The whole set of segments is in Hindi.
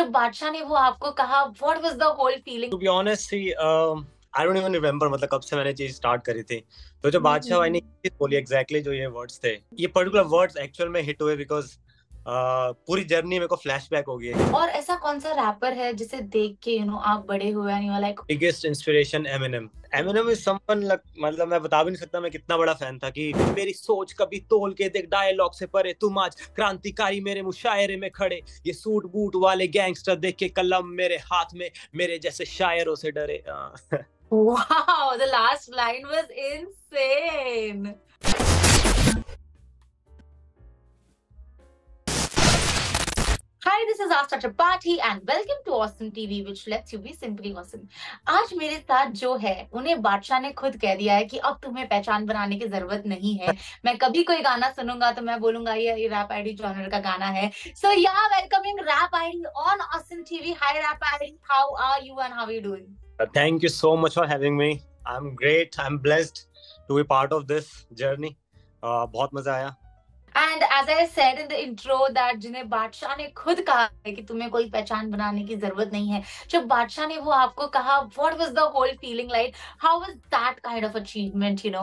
जब बादशाह ने वो आपको कहा, what was the whole feeling? To be honest see I don't even remember मतलब कब से मैंने चीज स्टार्ट करी थी। तो जो बादशाह भाई ने हम्म। ये चीज बोली एग्जैक्टली जो ये वर्ड्स थे, ये पर्टिकुलर वर्ड्स एक्चुअल में हिट हुए बिकॉज पूरी जर्नी मेरे को फ्लैशबैक हो गई है। और ऐसा कौन सा रैपर है जिसे देख के आप बड़े हुए and you are like? Biggest inspiration Eminem. Eminem is someone मतलब मैं बता भी नहीं सकता मैं कितना बड़ा फैन था कि मेरी सोच कभी तोल के देख डायलॉग से परे, तुम आज क्रांतिकारी मेरे मुशायरे में खड़े, ये सूट बूट वाले गैंगस्टर देख के कलम मेरे हाथ में, मेरे जैसे शायरों से डरे। Wow, the last line was insane. Hi, this is Asta Tripathi and welcome to Awesome TV, which lets you be simply awesome. आज मेरे साथ जो है, उन्हें बादशाह ने खुद कह दिया है कि अब तुम्हें पहचान बनाने की जरूरत नहीं है। मैं कभी कोई गाना सुनूंगा तो मैं बोलूंगा ये रैप आईडी जॉनर का गाना है। So yeah, welcoming Rap ID on Awesome TV. Hi Rap ID, how are you and how are you doing? Thank you so much for having me. I'm great. I'm blessed to be part of this journey. बहुत मजा आया। And as I said in the intro that जिन्हें बादशाह ने खुद कहा है कि तुम्हें कोई पहचान बनाने की जरूरत नहीं है, जब बादशाह ने वो आपको कहा, what was the whole feeling like? How was that kind of achievement, you know?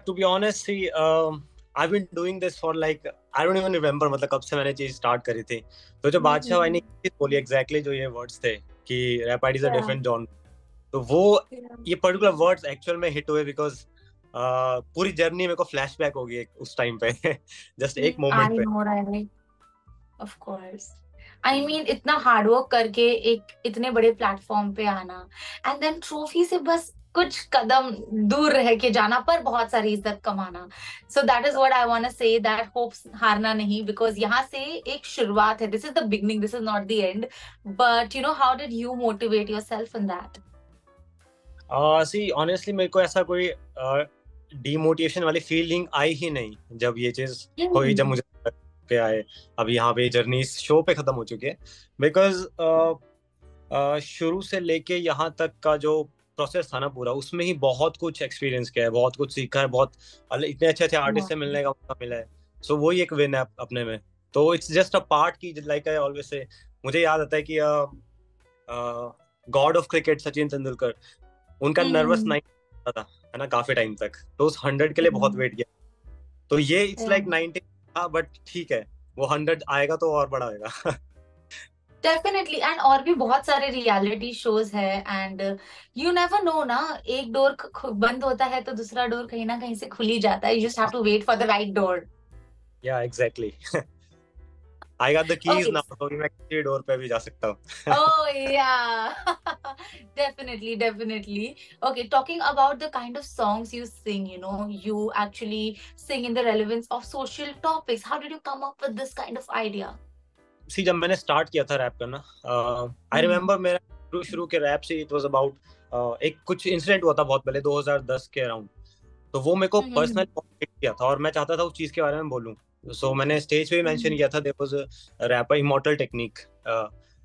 To be honest, see, I've been doing this for like I don't even remember मतलब कब से मैंने चीज स्टार्ट करी थी। तो जो बादशाह भाई ने ये बोली एग्जैक्टली जो ये वर्ड्स थे कि rap ID is a different genre, तो वो ये पर्टिकुलर वर्ड्स एक्चुअल में हिट हुए बिकॉज पूरी जर्नी मेरे को फ्लैशबैक हो गई उस टाइम पे। जस्ट एक मोमेंट पे। I know, right? Of course. I mean, इतना हार्ड वर्क करके एक इतने बड़े प्लेटफॉर्म पे आना एंड देन ट्रॉफी से बस कुछ कदम दूर रह के जाना पर बहुत सारी इज्जत कमाना। So that is what I want to say, that hopes हारना नहीं, बिकॉज यहाँ से एक शुरुआत है। This is the beginning, this is not the end. But how did you motivate yourself in that? See honestly मेरे को ऐसा कोई डीमोटिवेशन वाली फीलिंग आई ही नहीं जब ये चीज हुई, जब मुझे पे आए। अब यहाँ पे जर्नी इस शो पे खत्म हो चुकी है बिकॉज शुरू से लेके यहाँ तक का जो प्रोसेस था ना पूरा, उसमें ही बहुत कुछ एक्सपीरियंस किया है, बहुत कुछ सीखा है, बहुत इतने अच्छे अच्छे आर्टिस्ट से मिलने का मौका मिला है। सो वही एक विन है अपने में। तो इट्स जस्ट अ पार्ट की, लाइक आई ऑलवेज से, मुझे याद आता है कि God of cricket Sachin Tendulkar, उनका नर्वस नाइट था है ना काफी टाइम तक, तो उस 100 के लिए बहुत वेट किया। तो ये इट्स लाइक 90 था, बट ठीक है, वो 100 आएगा तो और बड़ा आएगा। डेफिनेटली। एंड और भी बहुत सारे रियलिटी शोज है एंड यू नेवर नो ना, एक डोर बंद होता है तो दूसरा डोर कहीं ना कहीं से खुल ही जाता है। You just have to wait for the right door. Yeah exactly. I got the keys Okay. Now, तो मैं किसी डोर पे भी जा सकता हूँ। Oh yeah. Definitely, definitely. Okay, talking about the kind of songs you sing, you actually sing in the relevance of social topics. How did you come up with this kind of idea? सी जब मैंने स्टार्ट किया था रैप करना, आई रिमेम्बर मेरा शुरू के रैप से इट वाज अबाउट एक कुछ इंसिडेंट हुआ था बहुत पहले 2010 के अराउंड। तो वो मेरे को पर्सनली मोटिवेट किया था और मैं चाहता था उस चीज के बारे में बोलूं। सो मैंने स्टेज पे भी मेंशन किया था, there was rapper immortal technique,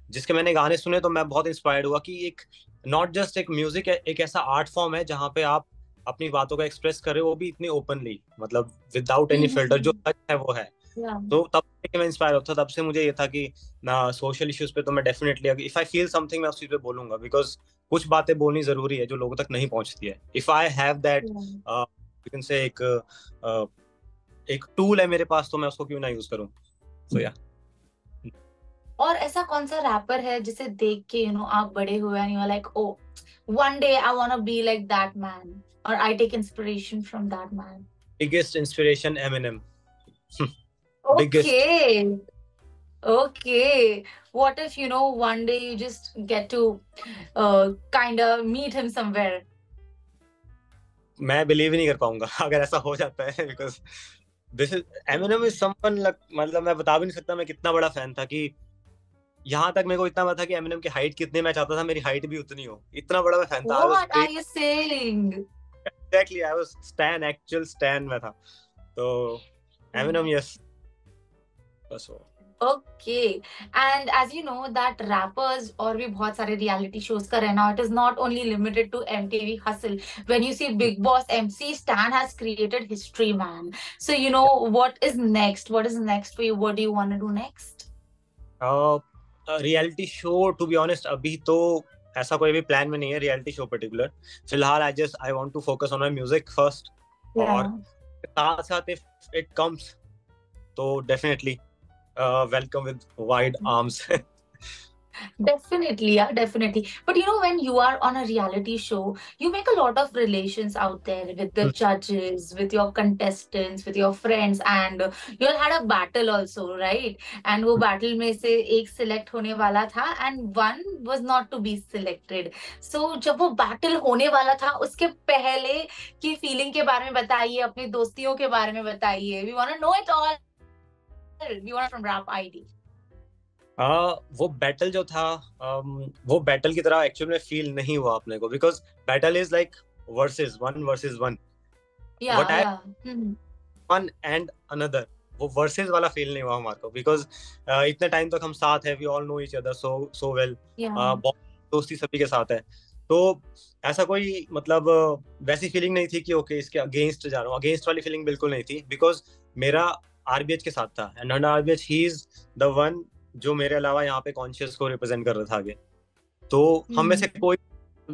जिसके मैंने गाने सुने तो मैं बहुत इंस्पायर्ड हुआ कि एक नॉट जस्ट एक म्यूजिक है, एक ऐसा आर्ट फॉर्म है जहाँ पे आप अपनी बातों का एक्सप्रेस कर रहे हो, वो भी इतनी ओपनली, मतलब विदाउट एनी फिल्टर, जो सच है वो है। तो तब से मैं इंस्पायर होता, तब से मुझे ये था कि ना सोशल इश्यूज पे तो मैं definitely if I feel something मैं उस चीज पे बोलूंगा, बिकॉज कुछ बातें बोलनी जरूरी है जो लोगों तक नहीं पहुंचती है। If I have that you can say एक टूल है मेरे पास, तो मैं उसको क्यों ना यूज करूं। सो या और ऐसा कौन सा रैपर है जिसे देख के आप बड़े हुए and you are like, oh one day I want to be like that man, or I take inspiration from that man? Biggest inspiration Eminem. Biggest. Okay. Okay. What if, one day you just get to kind of meet him somewhere? मैं बिलीव ही नहीं कर पाऊंगा अगर ऐसा हो जाता है, because this is Eminem is someone, मतलब मैं बता भी नहीं सकता मैं कितना बड़ा फैन था कि यहाँ तक मेरे को इतना पता था कि एमिनेम की हाइट कितनी, मैं चाहता था मेरी हाइट भी उतनी हो, इतना बड़ा मैं फैन था। आई What was are you saying? Exactly, I was stand, actual stand में था। तो एमिनेम, यस, बस वो। Okay. And as you know that rappers और भी बहुत सारे reality shows का रहना, it is not only limited to MTV Hustle. When you see Big Boss, MC Stan has created history, man. So what is next? What is next for you? What do you want to do next? Reality show to be honest अभी तो ऐसा कोई भी प्लान में नहीं है रियलिटी शो पर्टिकुलर। फिलहाल I want to focus on my music first, और Yeah. साथ साथ इफ इट कम्स तो definitely welcome with wide arms. Definitely, yeah, definitely. But you know, when you are on a reality show, you make a lot of relations out there with the judges, with your contestants, with your friends, and you all had a battle also, right? And वो battle में से एक select होने वाला था, and one was not to be selected. So जब वो battle होने वाला था, उसके पहले की feeling के बारे में बताइए, अपनी दोस्तियों के बारे में बताइए. We want to know it all. We want from Rap ID. वो बैटल जो था, वो बैटल की तरह एक्चुअल में फील नहीं हुआ अपने को, because battle is like versus one. Yeah, but I yeah. Mhm. One and another, वो वर्सेस वाला फील नहीं हुआ हमारे को, बिकॉज इतने टाइम तक हम साथ है, we all know each other so well, Yeah. बहुत दोस्ती सभी के साथ है। तो ऐसा कोई मतलब वैसी फीलिंग नहीं थी कि ओके इसके अगेंस्ट जा रहा हूँ, अगेंस्ट वाली फीलिंग बिल्कुल नहीं थी, बिकॉज मेरा आरबीएच के साथ था, and under RBH he is the one जो मेरे अलावा यहाँ पे कॉन्शियस को रिप्रेजेंट कर रहा था आगे। तो हम में से कोई,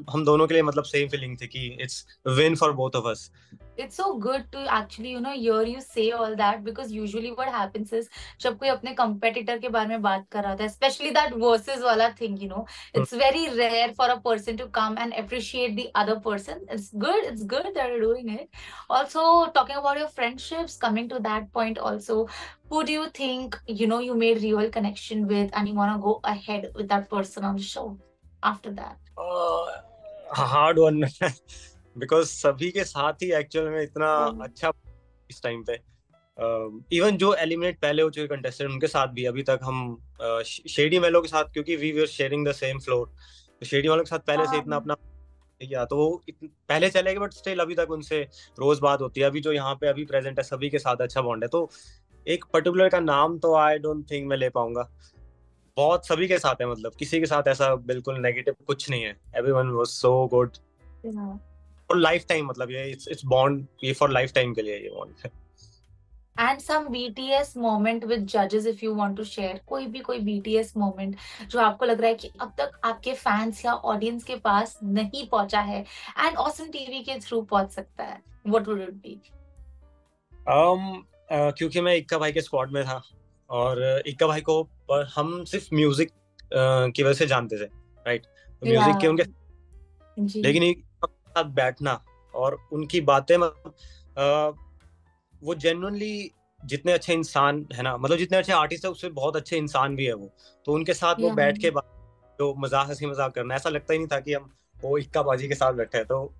हम दोनों के लिए मतलब सेम फीलिंग थी कि it's win for both of us. It's so good to actually, hear you say all that, because usually what happens is जब कोई अपने competitor के बारे में बात कर रहा था, especially that versus वाला thing, it's very rare for a person to come and appreciate the other person. It's good that you're doing it. Also, talking about your friendships, coming to that point also, who do you think, you made real connection with and you want to go ahead with that person on the show after that? Hard one, because सभी के साथ ही एक्चुअल में इतना अच्छा इस टाइम पे, इवन जो एलिमिनेट पहले हो चुके कंटेस्टेंट उनके साथ भी अभी तक हम शेडी मेलो के साथ, क्योंकि we were sharing the same floor, तो शेडी वालों के साथ पहले से इतना अपना किया, तो वो पहले चले गए, बट स्टिल अभी तक उनसे रोज बात होती है। अभी जो यहाँ पे अभी प्रेजेंट है सभी के साथ अच्छा बॉन्ड है, तो एक पर्टिकुलर का नाम तो आई डोंट थिंक मैं ले पाऊंगा। बहुत सभी के साथ है, मतलब किसी के साथ ऐसा बिल्कुल नेगेटिव कुछ नहीं है, everyone was so good for life time, मतलब ये इट्स बॉन्ड, ये फॉर लाइफ टाइम के लिए ये बॉन्ड है। And some BTS moment with judges if you want to share. कोई BTS moment जो आपको लग रहा है कि अब तक आपके फैंस या ऑडियंस के पास नहीं पहुंचा है and Awesome TV के थ्रू पहुंच सकता है. What would it be? क्योंकि मैं इक्का भाई के स्क्वाड में था, और इक्का भाई को हम सिर्फ म्यूजिक की वजह से जानते थे, राइट? तो म्यूजिक के उनके, लेकिन एक साथ बैठना और उनकी बातें, मतलब वो जेन्युइनली जितने अच्छे इंसान है ना, मतलब जितने अच्छे आर्टिस्ट है उससे बहुत अच्छे इंसान भी है वो, तो उनके साथ वो बैठ के जो हंसी मजाक करना, ऐसा लगता ही नहीं था कि हम वो इक्का बाजी के साथ बैठे हैं, तो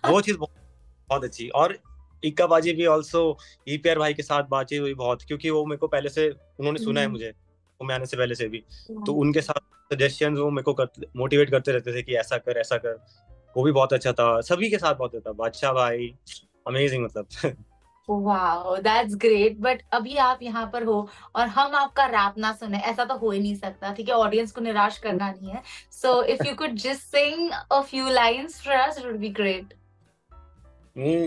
वो चीज बहुत अच्छी। और इक्का बाजी भी ऑल्सो ईपीआर भाई के साथ बातचीत हुई बहुत, क्योंकि वो मेरे को पहले से उन्होंने सुना है मुझे, वो मैं आने से पहले से भी, तो उनके साथ सजेशंस वो मेरे को मोटिवेट करते रहते थे कि ऐसा कर ऐसा कर, वो भी बहुत अच्छा था। सभी के साथ बहुत अच्छा, बादशाह भाई अमेजिंग, मतलब वाओ दैट्स ग्रेट। बट अभी आप यहाँ पर हो और हम आपका रैप ना सुने, ऐसा तो हो ही नहीं सकता, ठीक है? ऑडियंस को निराश करना नहीं है, so if you could just sing a few lines for us it would be great.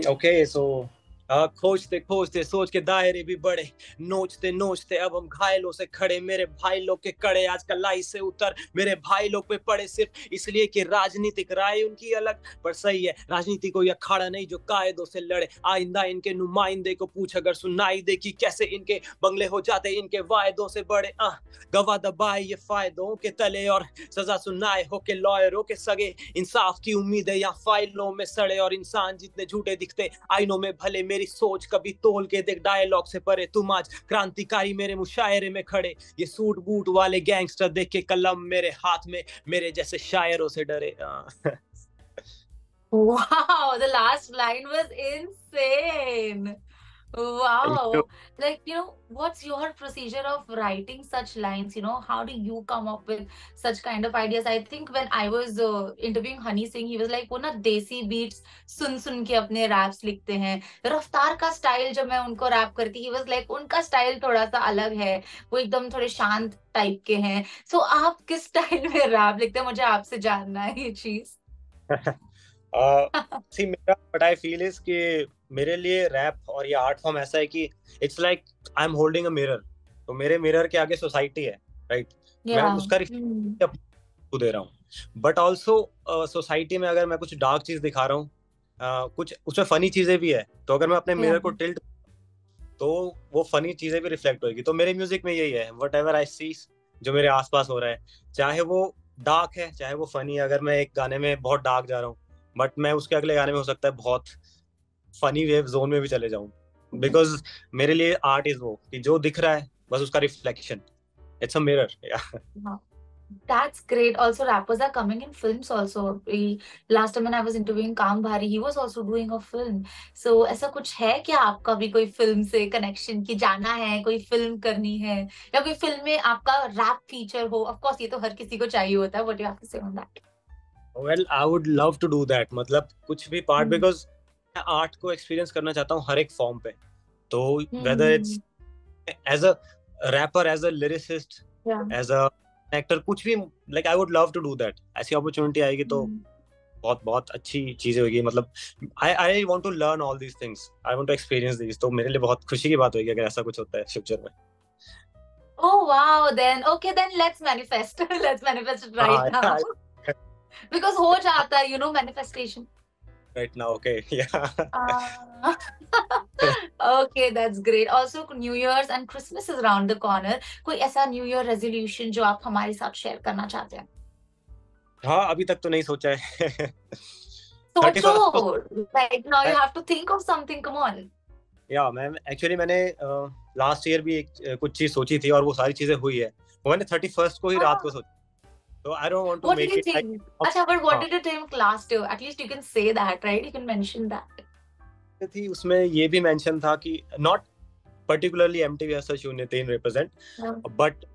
Okay, so खोजते खोजते सोच के दायरे भी बड़े, नोचते नोचते अब हम घायलों से खड़े, मेरे भाई लोग के कड़े आज कलाई से उतर मेरे भाई लोग पे पड़े, सिर्फ इसलिए कि राजनीतिक राय उनकी अलग, पर सही है राजनीति कोई अखाड़ा नहीं जो कायदों से लड़े, आइंदा इनके नुमाइंदे को पूछ अगर सुनाई दे कि कैसे इनके बंगले हो जाते इनके वायदों से बड़े, गवाह दबाए ये फायदों के तले और सजा सुनाए हो के लॉयरों के सगे, इंसाफ की उम्मीद है यहाँ फाइलों में सड़े, और इंसान जितने झूठे दिखते आईनों में भले, मेरी सोच कभी तोल के देख डायलॉग से परे, तुम आज क्रांतिकारी मेरे मुशायरे में खड़े, ये सूट बूट वाले गैंगस्टर देख के कलम मेरे हाथ में, मेरे जैसे शायरों से डरे। Wow, the last line was insane. Wow. Like, what's your procedure of writing such lines? How do you come up with such kind of ideas? I think when I was interviewing Honey Singh, he was like, वो ना देसी beats सुन के अपने raps लिखते हैं। रफ्तार का style जब मैं उनको rap करती, he was like, उनका style थोड़ा सा अलग है, वो एकदम थोड़े शांत टाइप के हैं। So आप किस स्टाइल में rap लिखते हैं? मुझे आपसे जानना है ये चीज। सी मेरा व्हाट आई फील इज कि मेरे लिए रैप और ये आर्ट फॉर्म ऐसा है कि it's like I am holding a mirror, तो मेरे मिरर के आगे सोसाइटी है, राइट? मैं Yeah. उसका रिफ्लेक्शन को दे रहा हूँ। बट ऑल्सो सोसाइटी में अगर मैं कुछ डार्क चीज दिखा रहा हूँ, कुछ उसमें फनी चीजें भी है, तो अगर मैं अपने Yeah. मिरर को टिल्ट, तो वो फनी चीजें भी रिफ्लेक्ट होगी। तो मेरे म्यूजिक में यही है, वट एवर आई सी, जो मेरे आसपास हो रहा है, चाहे वो डार्क है चाहे वो फनी है। अगर मैं एक गाने में बहुत डार्क जा रहा हूँ, बट मैं उसके अगले गाने में हो सकता है बहुत फनी वेव जोन में भी चले जाऊं, बिकॉज मेरे लिए आर्ट इज वो कि जो दिख रहा है बस उसका reflection, it's a mirror. Wow. That's great. Also, rappers are coming in films also. Last time when I was interviewing Kam Bhari, he was also doing a film. So, ऐसा कुछ है क्या आपका भी कोई फिल्म से कनेक्शन की जाना है, कोई फिल्म करनी है, या कोई फिल्म में आपका रैप फीचर हो? ऑफ कोर्स ये तो हर किसी को चाहिए होता है. What do you have to say on that? Well I would love to do that, मतलब कुछ भी पार्ट, Hmm. बिकॉज मैं आर्ट को एक्सपीरियंस करना चाहता हूँ हर एक फॉर्म पे। तो whether it's Hmm. As a rapper, as a lyricist, Yeah. As a actor, कुछ भी, like I would love to do that. ऐसी अपॉर्चुनिटी आएगी तो Hmm. बहुत बहुत अच्छी चीजें होगी। मतलब I want to learn all these things, I want to experience these. तो मेरे लिए बहुत खुशी की बात होगी अगर ऐसा कुछ होता है फ्यूचर में। Oh wow, then okay, then let's manifest. Let's manifest it right now. हाँ, Because हो जाता है, manifestation. right now, okay, yeah. Uh, okay, that's great. Also, New Year's and Christmas is around the corner. कोई ऐसा New Year resolution जो आप हमारे साथ शेयर करना चाहते हैं? हाँ, अभी तक तो नहीं सोचा है। 31st को सोचो, right now you have to think of something. Come on. या मैम, एक्चुअली मैंने लास्ट ईयर भी एक कुछ चीज सोची थी और वो सारी चीजें हुई है। वो मैंने 31st को ही रात को Ah, सोची। तो I don't want to what did make you it like, think? अच्छा, but what हाँ, did you think last year? At least you can say that, right? You can mention that. थी उसमें ये भी मेंशन था कि नॉट पर्टिकुलरली एमटीवी ऐसा शून्य 3 रिप्रेजेंट, Yeah. बट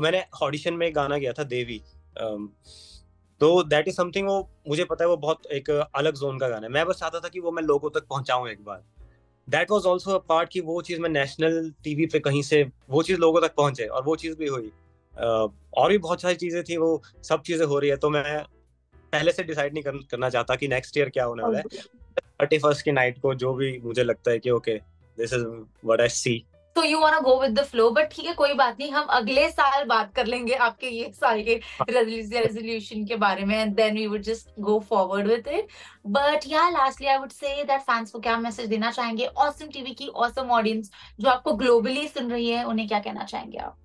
मैंने ऑडिशन में गाना गया था देवी। तो दैट इज समथिंग, वो मुझे पता है वो बहुत एक अलग जोन का गाना है। मैं बस चाहता था कि वो मैं लोगों तक पहुंचाऊं एक बार। That was also a part कि वो चीज मैं नेशनल टीवी पे कहीं से वो चीज लोगों तक पहुंचे, और वो चीज भी हुई। और भी बहुत सारी चीजें थी, वो सब चीजें हो रही है। तो मैं पहले से डिसाइड नहीं करना चाहता कि नेक्स्ट ईयर क्या होने वाला है। Okay. 31st की नाइट को जो भी मुझे लगता है कि okay, this is what I see. तो you wanna go with the flow, but ठीक है, कोई बात नहीं, हम अगले साल बात कर लेंगे आपके ये साल के रेजोल्यूशन के बारे में, and then we would just go forward with it. But yeah lastly I would say that fans को क्या मैसेज देना चाहेंगे? ऑसम टीवी की ऑसम ऑडियंस जो आपको ग्लोबली सुन रही है, उन्हें क्या कहना चाहेंगे आप?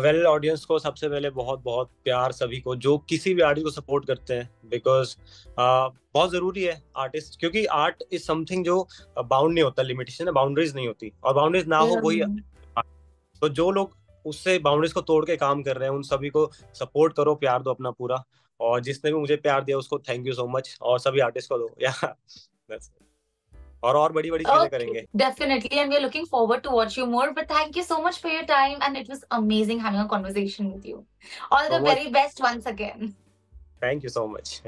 वेल, ऑडियंस को सबसे पहले बहुत बहुत प्यार, सभी को जो किसी भी आर्टिस्ट को सपोर्ट करते हैं, बिकॉज बहुत जरूरी है आर्टिस्ट, क्योंकि आर्ट इज समथिंग जो बाउंड नहीं होता, लिमिटेशन है, बाउंड्रीज नहीं होती, और बाउंड्रीज ना हो वही। तो जो लोग उससे बाउंड्रीज को तोड़ के काम कर रहे हैं, उन सभी को सपोर्ट करो, प्यार दो अपना पूरा। और जिसने भी मुझे प्यार दिया उसको थैंक यू सो मच, और सभी आर्टिस्ट को दो, या और बड़ी बड़ी चीजें Okay, करेंगे। definitely, and we're looking forward to watch you more. But thank you so much for your time, and it was amazing having a conversation with you. All so the much, very best once again. Thank you so much.